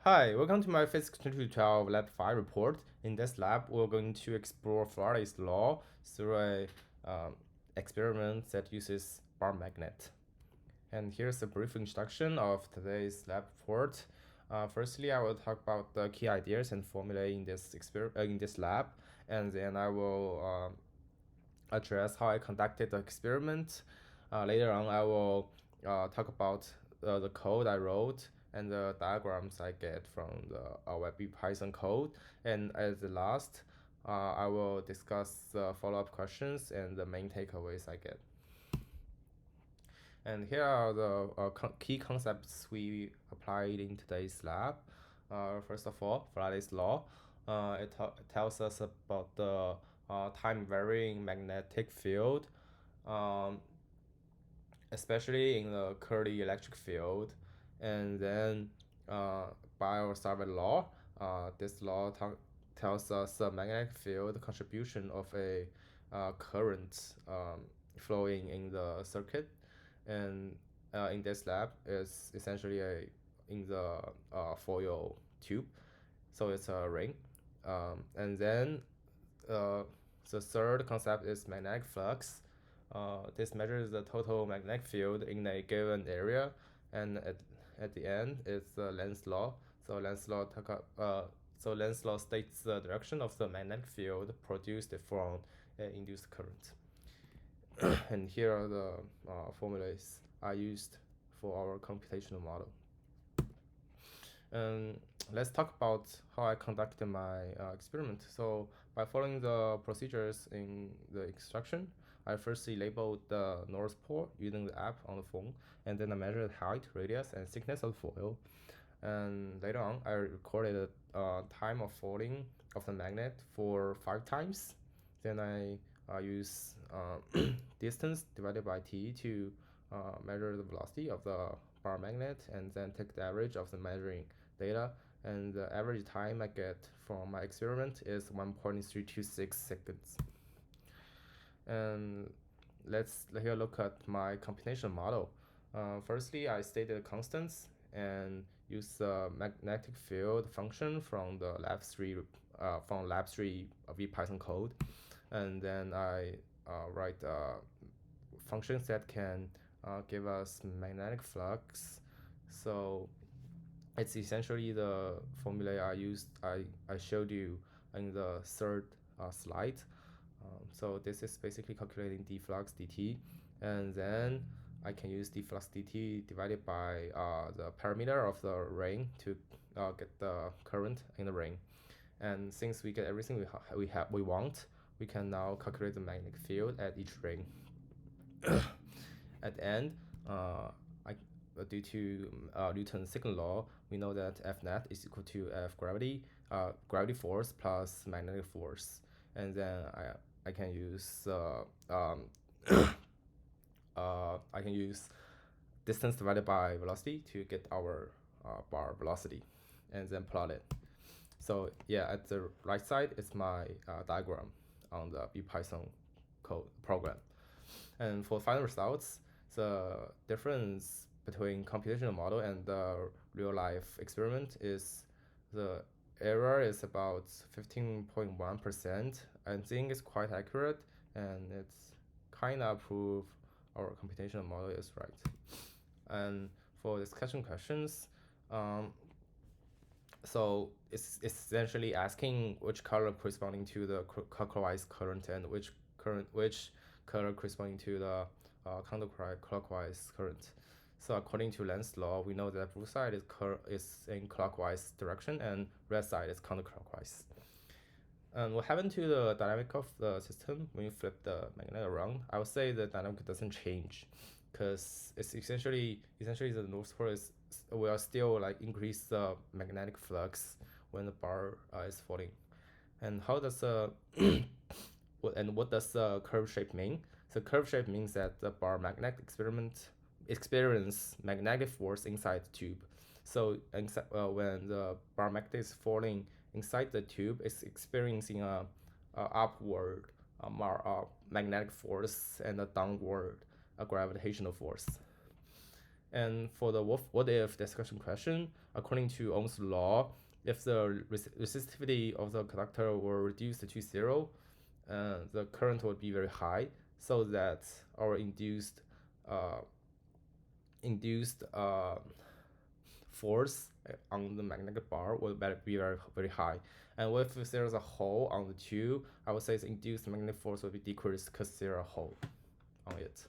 Hi, welcome to my Phys2212 lab 5 report. In this lab, we're going to explore Faraday's law through a experiment that uses bar magnet. And here's a brief introduction of today's lab report. Firstly, I will talk about the key ideas and formulae in this lab, and then I will address how I conducted the experiment. Later on, I will talk about the code I wrote and the diagrams I get from the web Python code. And as the last, I will discuss the follow-up questions and the main takeaways I get. And here are the key concepts we applied in today's lab. First of all, Faraday's law. It tells us about the time-varying magnetic field, um, especially in the Curry electric field. And then by our Sarvet law, this law tells us the magnetic field contribution of a current flowing in the circuit. And in this lab is essentially in the foil tube, so it's a ring. And then the third concept is magnetic flux. This measures the total magnetic field in a given area, and at the end it's the Lenz's law. So Lenz's law states the direction of the magnetic field produced from induced current. And here are the formulas I used for our computational model. Let's talk about how I conducted my experiment. So by following the procedures in the instruction, I firstly labeled the North Pole using the app on the phone, and then I measured height, radius, and thickness of the foil. And later on, I recorded the time of falling of the magnet for 5 times. Then I use distance divided by t to measure the velocity of the bar magnet, and then take the average of the measuring data. And the average time I get from my experiment is 1.326 seconds. And let's here look at my computational model. Firstly, I stated constants and use the magnetic field function from the lab3 Python code, and then I write functions that can give us magnetic flux. So it's essentially the formula I showed you in the third slide. So this is basically calculating d flux dt, and then I can use d flux dt divided by the parameter of the ring to get the current in the ring. And since we get everything we want, we can now calculate the magnetic field at each ring. At the end, due to Newton's second law, we know that F net is equal to F gravity force plus magnetic force, and then I can use I can use distance divided by velocity to get our bar velocity, and then plot it. So yeah, at the right side is my diagram on the Python code program. And for final results, the difference between computational model and the real life experiment is the error is about 15.1%. I think it's quite accurate, and it's kind of prove our computational model is right. And for discussion questions, so it's essentially asking which color corresponding to the clockwise current and which color corresponding to the counterclockwise current. So according to Lenz's law, we know that blue side is in clockwise direction and red side is counterclockwise. And what happened to the dynamic of the system when you flip the magnet around? I would say the dynamic doesn't change, because it's essentially the North Pole will still like increase the magnetic flux when the bar is falling. And how does what does the curve shape mean? The curve shape means that the bar magnet experience magnetic force inside the tube. So when the bar magnet is falling inside the tube, it's experiencing a upward magnetic force and a downward gravitational force. And for the what if discussion question, according to Ohm's law, if the resistivity of the conductor were reduced to 0, the current would be very high, so that our induced force on the magnetic bar will be very high. And if there's a hole on the tube, I would say the induced magnetic force will be decreased because there's a hole on it.